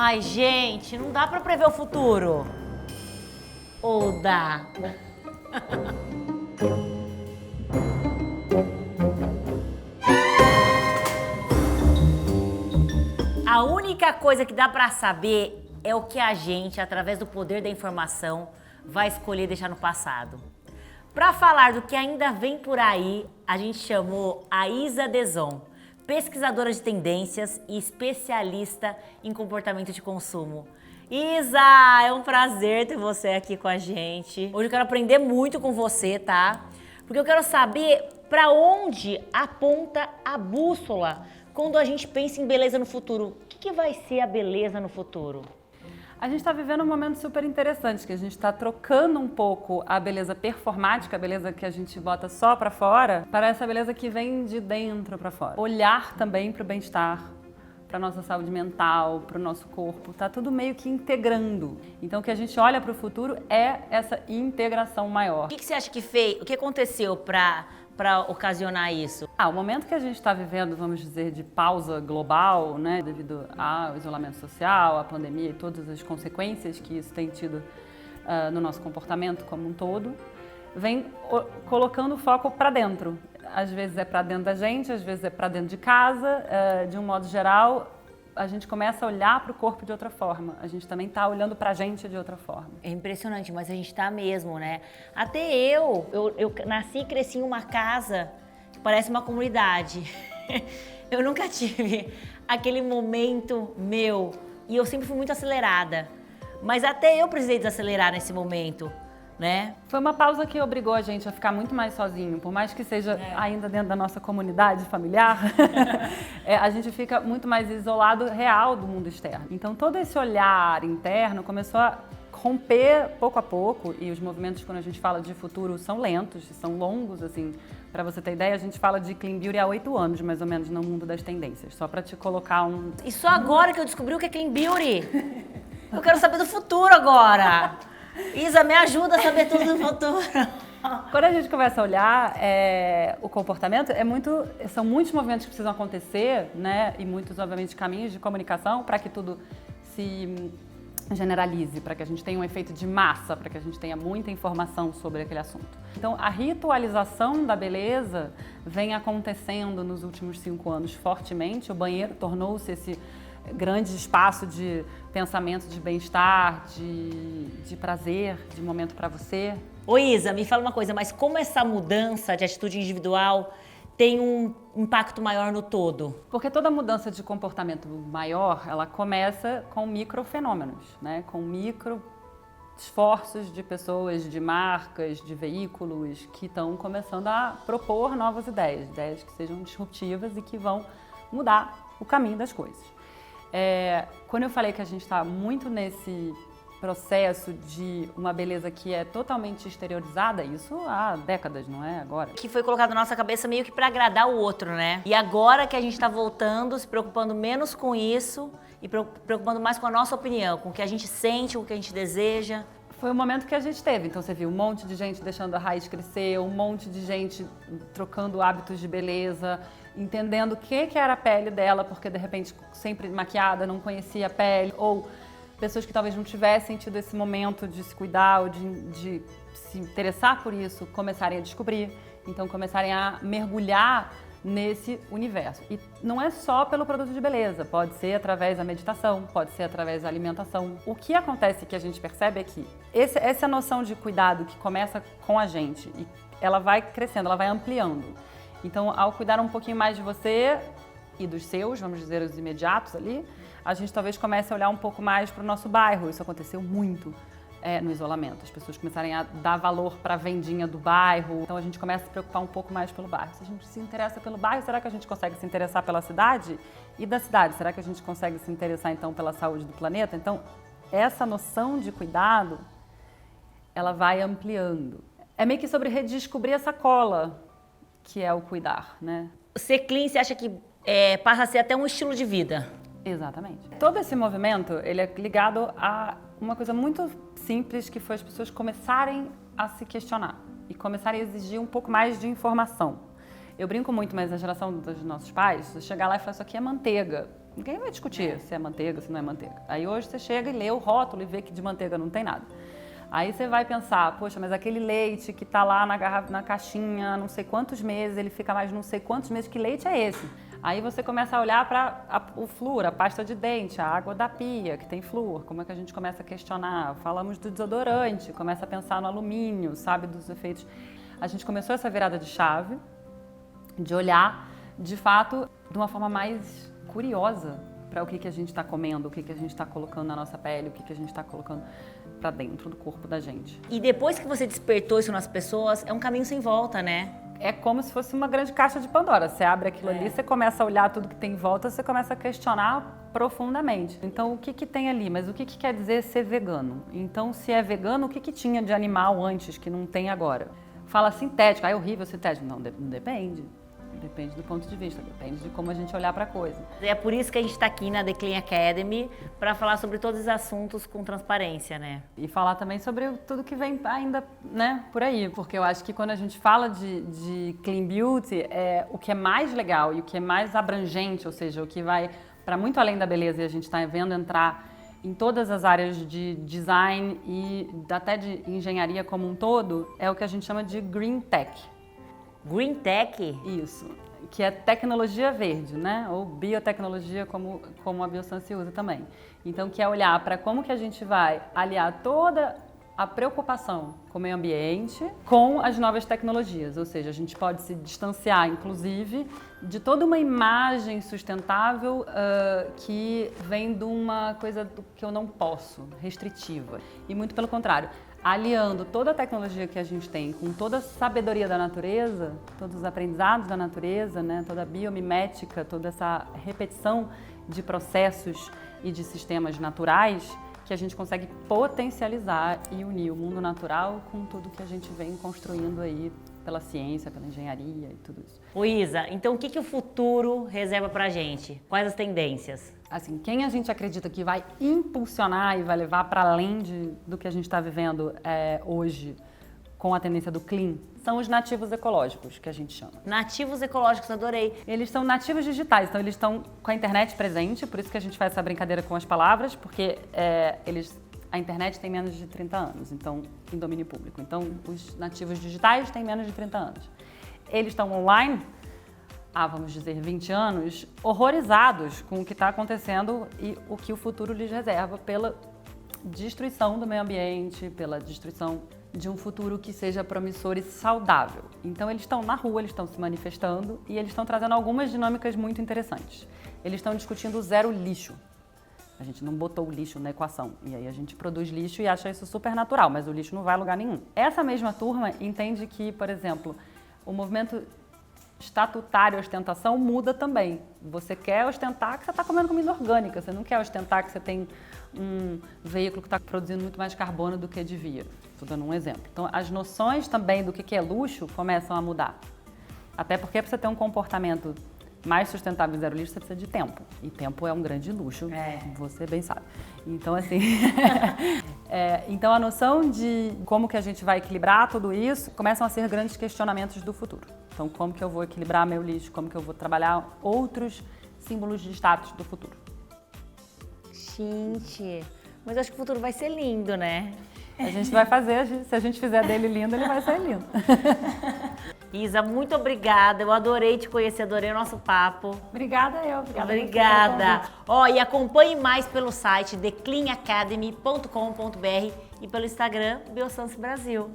Ai, gente, não dá pra prever o futuro. Ou dá? A única coisa que dá pra saber é o que a gente, através do poder da informação, vai escolher deixar no passado. Para falar do que ainda vem por aí, a gente chamou a Isa Deson, pesquisadora de tendências e especialista em comportamento de consumo. Isa, é um prazer ter você aqui com a gente. Hoje eu quero aprender muito com você, tá? Porque eu quero saber para onde aponta a bússola quando a gente pensa em beleza no futuro. O que vai ser a beleza no futuro? A gente está vivendo um momento super interessante, que a gente está trocando um pouco a beleza performática, a beleza que a gente bota só para fora, para essa beleza que vem de dentro para fora. Olhar também para o bem-estar, para a nossa saúde mental, para o nosso corpo, tá tudo meio que integrando. Então o que a gente olha para o futuro é essa integração maior. O que você acha que fez? O que aconteceu para ocasionar isso? O momento que a gente está vivendo, vamos dizer, de pausa global, né, devido ao isolamento social, à pandemia e todas as consequências que isso tem tido no nosso comportamento como um todo, vem colocando o foco para dentro. Às vezes é para dentro da gente, às vezes é para dentro de casa. De um modo geral, a gente começa a olhar para o corpo de outra forma. A gente também está olhando para a gente de outra forma. É impressionante, mas a gente tá mesmo, né? Até eu nasci e cresci em uma casa que parece uma comunidade. Eu nunca tive aquele momento meu e eu sempre fui muito acelerada. Mas até eu precisei desacelerar nesse momento, né? Foi uma pausa que obrigou a gente a ficar muito mais sozinho, por mais que seja ainda dentro da nossa comunidade familiar, a gente fica muito mais isolado real do mundo externo. Então todo esse olhar interno começou a romper pouco a pouco, e os movimentos, quando a gente fala de futuro, são lentos, são longos, assim. Para você ter ideia, a gente fala de Clean Beauty há 8 anos, mais ou menos, no mundo das tendências, só para te colocar um... E só agora que eu descobri o que é Clean Beauty. Eu quero saber do futuro agora. Isa, me ajuda a saber tudo do futuro. Quando a gente começa a olhar o comportamento, são muitos movimentos que precisam acontecer, né? E muitos, obviamente, caminhos de comunicação para que tudo se generalize, para que a gente tenha um efeito de massa, para que a gente tenha muita informação sobre aquele assunto. Então, a ritualização da beleza vem acontecendo nos últimos 5 anos fortemente. O banheiro tornou-se esse grande espaço de pensamento, de bem-estar, de prazer, de momento para você. Ô Isa, me fala uma coisa, mas como essa mudança de atitude individual tem um impacto maior no todo? Porque toda mudança de comportamento maior, ela começa com microfenômenos, né? Com micro esforços de pessoas, de marcas, de veículos que estão começando a propor novas ideias que sejam disruptivas e que vão mudar o caminho das coisas. Quando eu falei que a gente está muito nesse processo de uma beleza que é totalmente exteriorizada, isso há décadas, não é agora? Que foi colocado na nossa cabeça meio que para agradar o outro, né? E agora que a gente está voltando, se preocupando menos com isso e preocupando mais com a nossa opinião, com o que a gente sente, com o que a gente deseja. Foi o momento que a gente teve. Então você viu um monte de gente deixando a raiz crescer, um monte de gente trocando hábitos de beleza, entendendo o que era a pele dela, porque de repente sempre maquiada, não conhecia a pele, ou pessoas que talvez não tivessem tido esse momento de se cuidar ou de se interessar por isso, começarem a descobrir, então começarem a mergulhar nesse universo. E não é só pelo produto de beleza, pode ser através da meditação, pode ser através da alimentação. O que acontece que a gente percebe é que essa noção de cuidado que começa com a gente, e ela vai crescendo, ela vai ampliando. Então, ao cuidar um pouquinho mais de você e dos seus, vamos dizer, os imediatos ali, a gente talvez comece a olhar um pouco mais para o nosso bairro. Isso aconteceu muito no isolamento. As pessoas começarem a dar valor para a vendinha do bairro. Então, a gente começa a se preocupar um pouco mais pelo bairro. Se a gente se interessa pelo bairro, será que a gente consegue se interessar pela cidade? E da cidade, será que a gente consegue se interessar, então, pela saúde do planeta? Então, essa noção de cuidado, ela vai ampliando. É meio que sobre redescobrir essa cola que é o cuidar, né? Ser clean, você acha que passa a ser até um estilo de vida? Exatamente. Todo esse movimento, ele é ligado a uma coisa muito simples, que foi as pessoas começarem a se questionar e começarem a exigir um pouco mais de informação. Eu brinco muito, mas a geração dos nossos pais, chegar lá e falar, isso aqui é manteiga. Ninguém vai discutir se é manteiga, se não é manteiga. Aí hoje você chega e lê o rótulo e vê que de manteiga não tem nada. Aí você vai pensar, poxa, mas aquele leite que tá lá na caixinha, não sei quantos meses, ele fica mais não sei quantos meses, que leite é esse? Aí você começa a olhar para o flúor, a pasta de dente, a água da pia, que tem flúor. Como é que a gente começa a questionar? Falamos do desodorante, começa a pensar no alumínio, sabe, dos efeitos. A gente começou essa virada de chave, de olhar, de fato, de uma forma mais curiosa para o que a gente está comendo, o que a gente está colocando na nossa pele, o que a gente está colocando para dentro do corpo da gente. E depois que você despertou isso nas pessoas, é um caminho sem volta, né? É como se fosse uma grande caixa de Pandora. Você abre aquilo ali, você começa a olhar tudo que tem em volta, você começa a questionar profundamente. Então, o que tem ali? Mas o que quer dizer ser vegano? Então, se é vegano, o que tinha de animal antes que não tem agora? Fala sintético, é horrível sintético. Não, depende. Depende do ponto de vista, depende de como a gente olhar para a coisa. É por isso que a gente está aqui na The Clean Academy, para falar sobre todos os assuntos com transparência, né? E falar também sobre tudo que vem ainda, né, por aí. Porque eu acho que quando a gente fala de Clean Beauty, o que é mais legal e o que é mais abrangente, ou seja, o que vai para muito além da beleza e a gente está vendo entrar em todas as áreas de design e até de engenharia como um todo, é o que a gente chama de Green Tech. Green Tech? Isso, que é tecnologia verde, né? Ou biotecnologia, como a Biossance usa também. Então, que é olhar para como que a gente vai aliar toda a preocupação com o meio ambiente com as novas tecnologias. Ou seja, a gente pode se distanciar, inclusive, de toda uma imagem sustentável que vem de uma coisa que eu não posso, restritiva. E muito pelo contrário. Aliando toda a tecnologia que a gente tem com toda a sabedoria da natureza, todos os aprendizados da natureza, né, toda a biomimética, toda essa repetição de processos e de sistemas naturais, que a gente consegue potencializar e unir o mundo natural com tudo que a gente vem construindo aí pela ciência, pela engenharia e tudo isso. Ô Isa, então o que o futuro reserva pra gente? Quais as tendências? Assim, quem a gente acredita que vai impulsionar e vai levar para além do que a gente está vivendo hoje com a tendência do clean, são os nativos ecológicos, que a gente chama. Nativos ecológicos, adorei. Eles são nativos digitais, então eles estão com a internet presente, por isso que a gente faz essa brincadeira com as palavras, porque a internet tem menos de 30 anos, então, em domínio público. Então, os nativos digitais têm menos de 30 anos. Eles estão online há, vamos dizer, 20 anos, horrorizados com o que está acontecendo e o que o futuro lhes reserva pela destruição do meio ambiente, pela destruição de um futuro que seja promissor e saudável. Então, eles estão na rua, eles estão se manifestando e eles estão trazendo algumas dinâmicas muito interessantes. Eles estão discutindo o zero lixo. A gente não botou o lixo na equação. E aí a gente produz lixo e acha isso super natural, mas o lixo não vai a lugar nenhum. Essa mesma turma entende que, por exemplo, o movimento estatutário, ostentação, muda também. Você quer ostentar que você está comendo comida orgânica, você não quer ostentar que você tem um veículo que está produzindo muito mais carbono do que devia. Estou dando um exemplo. Então, as noções também do que é luxo começam a mudar. Até porque para você ter um comportamento mais sustentável e zero lixo, você precisa de tempo. E tempo é um grande luxo, você bem sabe. Então, assim, então a noção de como que a gente vai equilibrar tudo isso começam a ser grandes questionamentos do futuro. Então, como que eu vou equilibrar meu lixo, como que eu vou trabalhar outros símbolos de status do futuro. Gente, mas acho que o futuro vai ser lindo, né? A gente vai fazer, se a gente fizer dele lindo, ele vai ser lindo. Isa, muito obrigada. Eu adorei te conhecer, adorei o nosso papo. Obrigada eu. Obrigada. E acompanhe mais pelo site thecleanacademy.com.br e pelo Instagram Biossance Brasil.